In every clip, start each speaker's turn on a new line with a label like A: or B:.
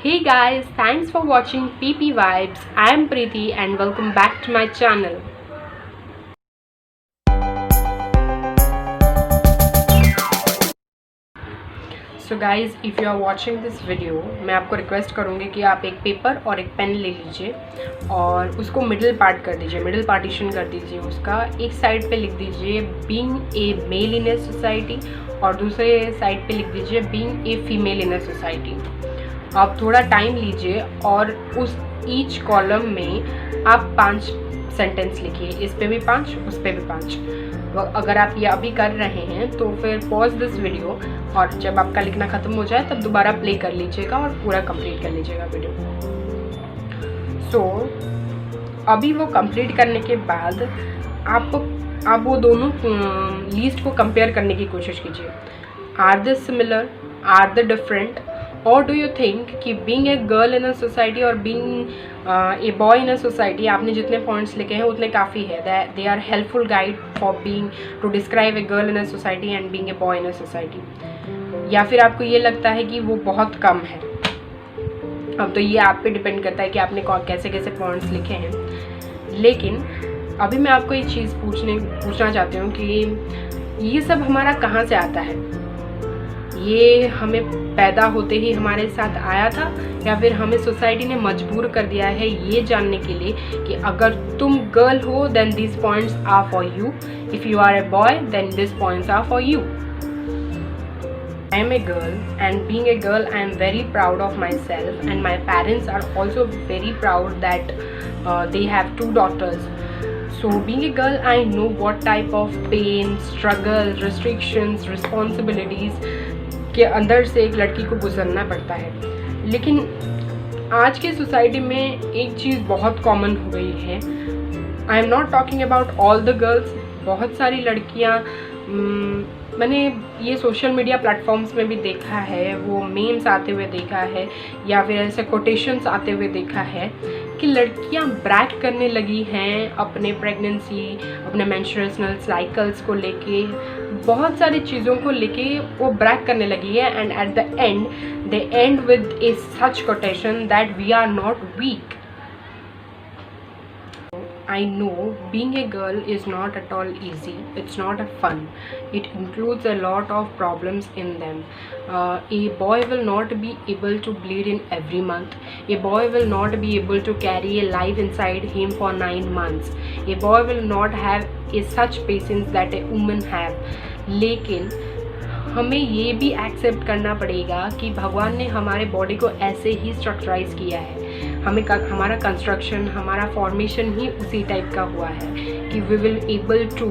A: Hey guys, thanks for watching PP Vibes. I am Preeti and welcome back to my channel. So guys, if you are watching this video, मैं आपको request करूँगी कि आप एक paper और एक pen ले लीजिए और उसको मिडिल पार्ट कर दीजिए, मिडिल पार्टीशन कर दीजिए। उसका एक साइड पे लिख दीजिए being a male in a society और दूसरे साइड पे लिख दीजिए being a female in a society. आप थोड़ा टाइम लीजिए और उस ईच कॉलम में आप 5 सेंटेंस लिखिए, इस पे भी 5, उस पे भी 5। अगर आप ये अभी कर रहे हैं तो फिर पॉज दिस वीडियो और जब आपका लिखना ख़त्म हो जाए तब दोबारा प्ले कर लीजिएगा और पूरा कंप्लीट कर लीजिएगा वीडियो। सो अभी वो कंप्लीट करने के बाद आप वो दोनों लीस्ट को कंपेयर करने की कोशिश कीजिए। Are they similar, are they different, और डू यू थिंक कि being a girl in a society और being a boy in a society, आपने जितने पॉइंट्स लिखे हैं उतने काफ़ी है। They are helpful guide for being to describe a girl in a society and being a boy in a society. या फिर आपको ये लगता है कि वो बहुत कम है। अब तो ये आप पे डिपेंड करता है कि आपने कैसे कैसे पॉइंट्स लिखे हैं। लेकिन अभी मैं आपको एक चीज़ पूछना चाहती हूँ कि ये सब हमारा कहाँ से आता है? ये हमें पैदा होते ही हमारे साथ आया था या फिर हमें सोसाइटी ने मजबूर कर दिया है ये जानने के लिए कि अगर तुम गर्ल हो then this points are for you, if you are a boy then this points are for you. I am a girl, and being a girl I am very proud of myself, and my parents are also very proud that they have 2 daughters. So being a girl I know what type of pain, struggle, restrictions, responsibilities के अंदर से एक लड़की को गुजरना पड़ता है। लेकिन आज के सोसाइटी में एक चीज़ बहुत कॉमन हो गई है। I am not talking about all the girls, बहुत सारी लड़कियाँ मैंने ये सोशल मीडिया प्लेटफॉर्म्स में भी देखा है, वो मीम्स आते हुए देखा है या फिर ऐसे कोटेशंस आते हुए देखा है कि लड़कियां ब्रैग करने लगी हैं अपने प्रेगनेंसी, अपने मेंस्ट्रुअल साइकिल्स को लेके, बहुत सारी चीज़ों को लेके वो ब्रैग करने लगी है। And at the end they end with a such quotation that we are not weak. I know being a girl is not at all easy. It's not a fun. It includes a lot of problems in them. A boy will not be able to bleed in every month. A boy will not be able to carry a life inside him for 9 months. A boy will not have such patience that a woman have. लेकिन हमें ये भी accept करना पड़ेगा कि भगवान ने हमारे बॉडी को ऐसे ही स्ट्रक्चराइज किया है। हमारा कंस्ट्रक्शन, हमारा फॉर्मेशन ही उसी टाइप का हुआ है कि we will able to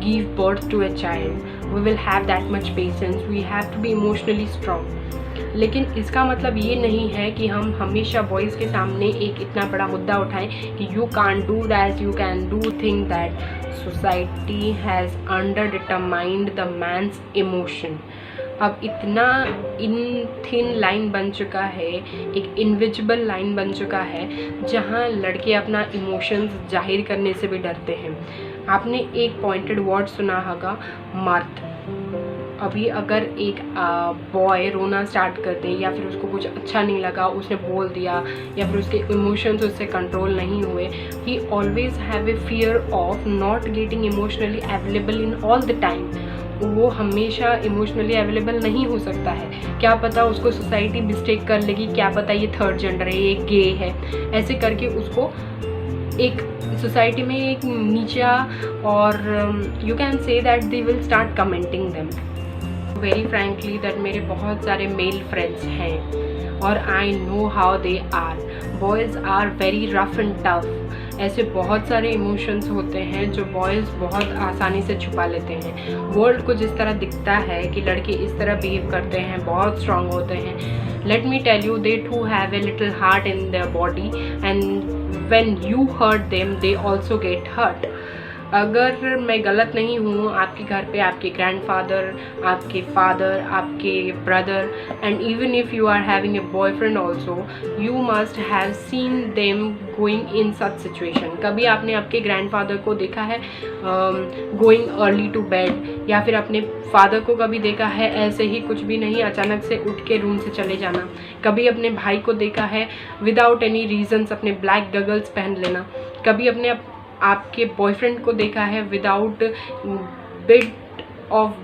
A: give birth to a child, we will have that much patience, we have to be emotionally strong. लेकिन इसका मतलब ये नहीं है कि हम हमेशा बॉयज़ के सामने एक इतना बड़ा मुद्दा उठाएं कि you can't do that, you can do think that. Society has under determined the man's emotion. अब इतना इन थिन लाइन बन चुका है, एक इनविजिबल लाइन बन चुका है जहाँ लड़के अपना इमोशंस जाहिर करने से भी डरते हैं। आपने एक पॉइंटेड वर्ड सुना होगा, मर्द। अभी अगर एक बॉय रोना स्टार्ट कर दे या फिर उसको कुछ अच्छा नहीं लगा, उसने बोल दिया या फिर उसके इमोशंस उससे कंट्रोल नहीं हुए, ही always have a fear of not getting emotionally available in all the time. वो हमेशा इमोशनली अवेलेबल नहीं हो सकता है। क्या पता उसको सोसाइटी मिस्टेक कर लेगी, क्या पता ये थर्ड जेंडर है, ये गे है, ऐसे करके उसको एक सोसाइटी में एक नीचा, और you can say that they will start commenting them. Very frankly that मेरे बहुत सारे मेल फ्रेंड्स हैं और I know how they are. Boys are very rough and tough. ऐसे बहुत सारे इमोशंस होते हैं जो बॉयज़ बहुत आसानी से छुपा लेते हैं। वर्ल्ड को जिस तरह दिखता है कि लड़के इस तरह बिहेव करते हैं, बहुत स्ट्रांग होते हैं, let me tell you they too have a little heart in their body and when you hurt them they also get hurt. अगर मैं गलत नहीं हूँ, आपके घर पे आपके ग्रैंडफादर, आपके फादर, आपके brother and even if you are having a boyfriend also, you must have seen them going in such situation. कभी आपने आपके ग्रैंडफादर को देखा है गोइंग अर्ली टू बेड, या फिर अपने फादर को कभी देखा है ऐसे ही कुछ भी नहीं अचानक से उठ के रूम से चले जाना। कभी अपने भाई को देखा है विदाउट एनी रीजंस अपने ब्लैक गगल्स पहन लेना। कभी अपने आपके बॉयफ्रेंड को देखा है without bit of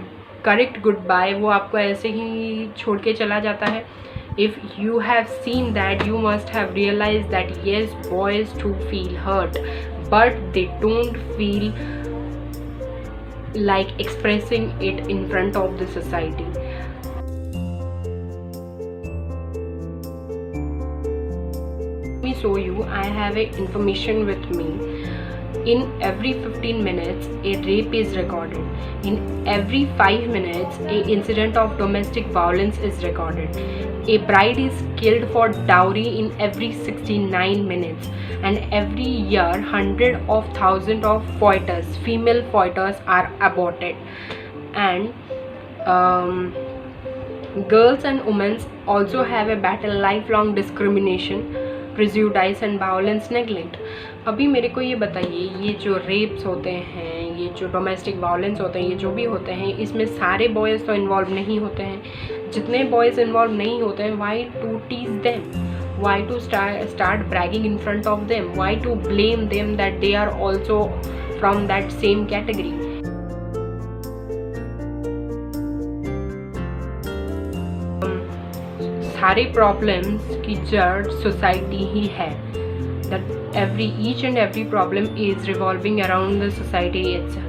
A: correct good bye, वो आपको ऐसे ही छोड़ के चला जाता है। If you have seen that, you must have realized that yes, boys too feel hurt, but they don't feel like expressing it in front of the society. Let me show you. I have a information with me. In every 15 minutes, a rape is recorded. In every 5 minutes, a incident of domestic violence is recorded. A bride is killed for dowry in every 69 minutes. And every year, hundreds of thousands of foetus, female foetus, are aborted. And girls and women also have a battle, lifelong discrimination, prejudice and violence, neglect. अभी मेरे को ये बताइए, ये जो wraps होते हैं, ये जो डोमेस्टिक वायलेंस होते हैं, ये जो भी होते हैं, इसमें सारे बॉयज़ तो इन्वॉल्व नहीं होते हैं। जितने बॉयज़ इन्वॉल्व नहीं होते हैं, why to tease them, why to start bragging in front of them, why to blame them that they are also from that same category. सारे प्रॉब्लम्स की जड़ सोसाइटी ही है। that each and every problem is revolving around the society itself.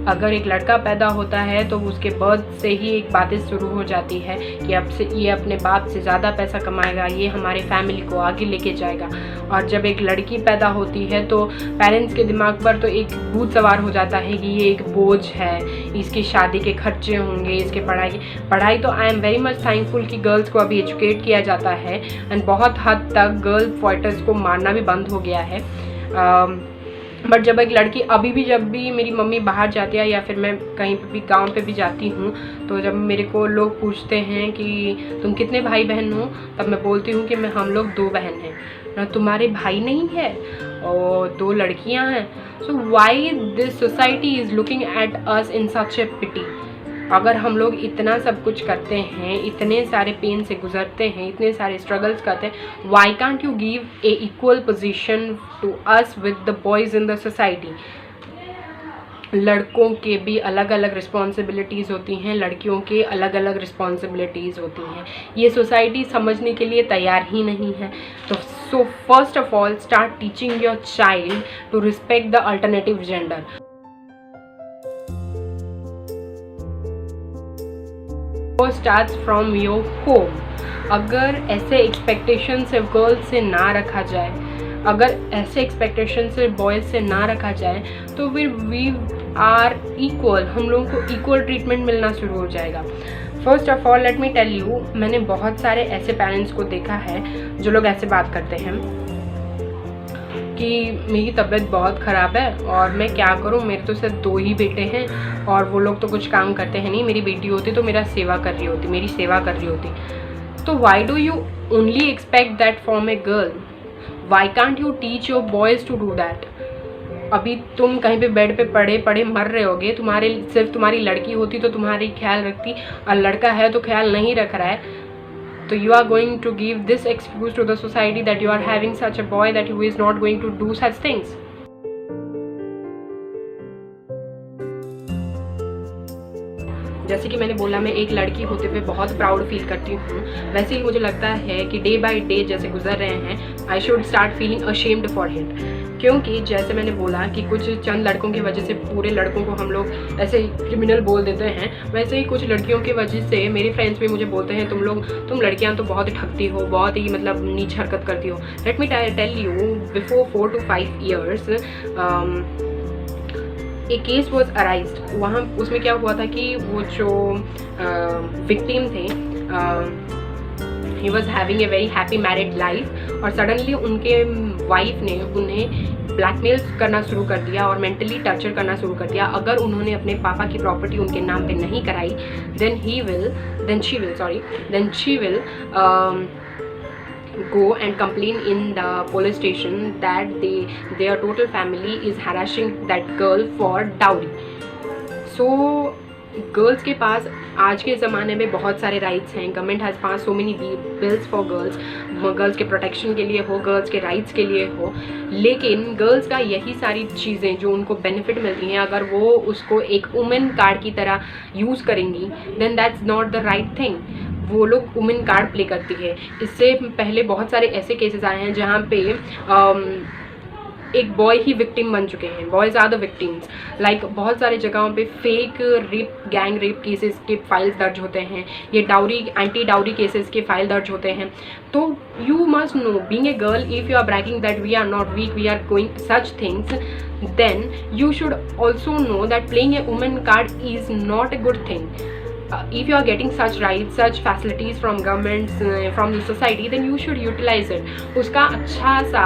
A: अगर एक लड़का पैदा होता है तो उसके बर्थ से ही एक बातें शुरू हो जाती है कि अब से ये अपने बाप से ज़्यादा पैसा कमाएगा, ये हमारे फैमिली को आगे लेके जाएगा। और जब एक लड़की पैदा होती है तो पेरेंट्स के दिमाग पर तो एक भूत सवार हो जाता है कि ये एक बोझ है, इसकी शादी के खर्चे होंगे, इसके पढ़ाई तो I am very much thankful कि गर्ल्स को अभी एजुकेट किया जाता है एंड बहुत हद तक गर्ल फाइटर्स को मारना भी बंद हो गया है। बट जब एक लड़की अभी भी, जब भी मेरी मम्मी बाहर जाती है या फिर मैं कहीं पे भी गांव पे भी जाती हूँ, तो जब मेरे को लोग पूछते हैं कि तुम कितने भाई बहन हो, तब मैं बोलती हूँ कि हम लोग 2 बहन हैं। ना तुम्हारे भाई नहीं है और 2 लड़कियाँ हैं। So why this society is looking at us in such a pity. अगर हम लोग इतना सब कुछ करते हैं, इतने सारे पेन से गुजरते हैं, इतने सारे स्ट्रगल्स करते हैं, why can't you give a equal position to us with the boys in the society. लड़कों के भी अलग अलग रिस्पॉन्सिबिलिटीज़ होती हैं, लड़कियों के अलग अलग रिस्पॉन्सिबिलिटीज़ होती हैं। ये सोसाइटी समझने के लिए तैयार ही नहीं है। तो so first of all start teaching your child to respect the alternative gender. Starts from your home. अगर ऐसे एक्सपेक्टेशन से गर्ल्स से ना रखा जाए, अगर ऐसे एक्सपेक्टेशन से बॉयज़ से ना रखा जाए, तो फिर वी आर इक्वल, हम लोगों को इक्वल ट्रीटमेंट मिलना शुरू हो जाएगा। First of all let me tell you, मैंने बहुत सारे ऐसे पेरेंट्स को देखा है जो लोग ऐसे बात करते हैं कि मेरी तबीयत बहुत ख़राब है और मैं क्या करूं, मेरे तो सिर्फ 2 ही बेटे हैं और वो लोग तो कुछ काम करते हैं नहीं, मेरी बेटी होती तो मेरी सेवा कर रही होती। तो why do you only expect that from a girl? Why can't you teach your boys to do that? अभी तुम कहीं पे बेड पे पड़े मर रहे होगे, सिर्फ तुम्हारी लड़की होती तो तुम्हारी ख्याल रखती, और लड़का है तो ख्याल नहीं रख रहा है, तो you are going to give this excuse to the society that you are having such a boy that who is not going to do such things. जैसे कि मैंने बोला, मैं एक लड़की होते हुए बहुत प्राउड फील करती हूँ, वैसे ही मुझे लगता है कि डे बाय डे जैसे गुजर रहे हैं, I should start feeling ashamed for hit. क्योंकि जैसे मैंने बोला कि कुछ चंद लड़कों की वजह से पूरे लड़कों को हम लोग ऐसे क्रिमिनल बोल देते हैं, वैसे ही कुछ लड़कियों की वजह से मेरे फ्रेंड्स भी मुझे बोलते हैं तुम लड़कियां तो बहुत ठगती हो, बहुत ही मतलब नीच हरकत करती हो। Let me tell you, before 4 to 5 years एक केस वॉज अराइज्ड। वहाँ उसमें क्या हुआ था कि वो जो विक्टिम थे, he was having a very happy married life, और सडनली उनके वाइफ ने उन्हें ब्लैकमेल करना शुरू कर दिया और मेंटली टर्चर करना शुरू कर दिया। अगर उन्होंने अपने पापा की प्रॉपर्टी उनके नाम पे नहीं कराई then she will go and complain in the police station that their total family is harassing that girl for dowry. So girls के पास आज के ज़माने में बहुत सारे राइट्स हैं। Government has pass so many bills for girls के protection के लिए हो, गर्ल्स के राइट्स के लिए हो, लेकिन गर्ल्स का यही सारी चीज़ें जो उनको बेनिफिट मिलती हैं, अगर वो उसको एक वुमेन कार्ड की तरह यूज़ करेंगी then that's not the right thing. वो लोग वुमेन कार्ड प्ले करती है। इससे पहले बहुत सारे ऐसे केसेस आए हैं जहाँ पे एक बॉय ही विक्टिम बन चुके हैं, boys are the victims. Like बहुत सारी जगहों पे fake rape, gang rape cases के फाइल्स दर्ज होते हैं, ये डाउरी, एंटी डाउरी केसेस के फाइल दर्ज होते हैं। तो you must know, being a girl, if you are bragging that we are not weak, we are going such things, then you should also know that playing a woman card is not a good thing. If you are getting such rights, such facilities from governments, from the society, then you should utilize it. उसका अच्छा सा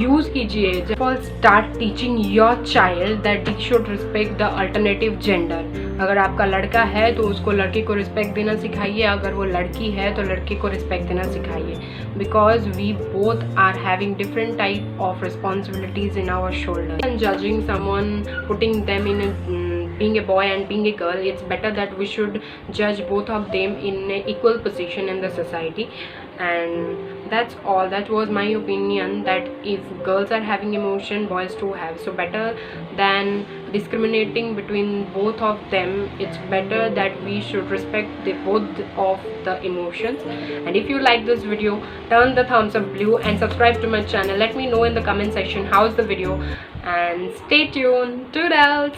A: use कीजिए। Start teaching your child that they should respect the alternative gender. अगर आपका लड़का है तो उसको लड़के को रिस्पेक्ट देना सिखाइए, अगर वो लड़की है तो लड़के को रिस्पेक्ट देना सिखाइए, because we both are having different type of responsibilities in our shoulders. And judging someone, putting them in a being a boy and being a girl, it's better that we should judge both of them in an equal position in the society. And that's all. That was my opinion, that if girls are having emotion, boys too have. So better than discriminating between both of them, it's better that we should respect both of the emotions. And if you like this video, turn the thumbs up blue and subscribe to my channel. Let me know in the comment section how's the video, and stay tuned. Toodles!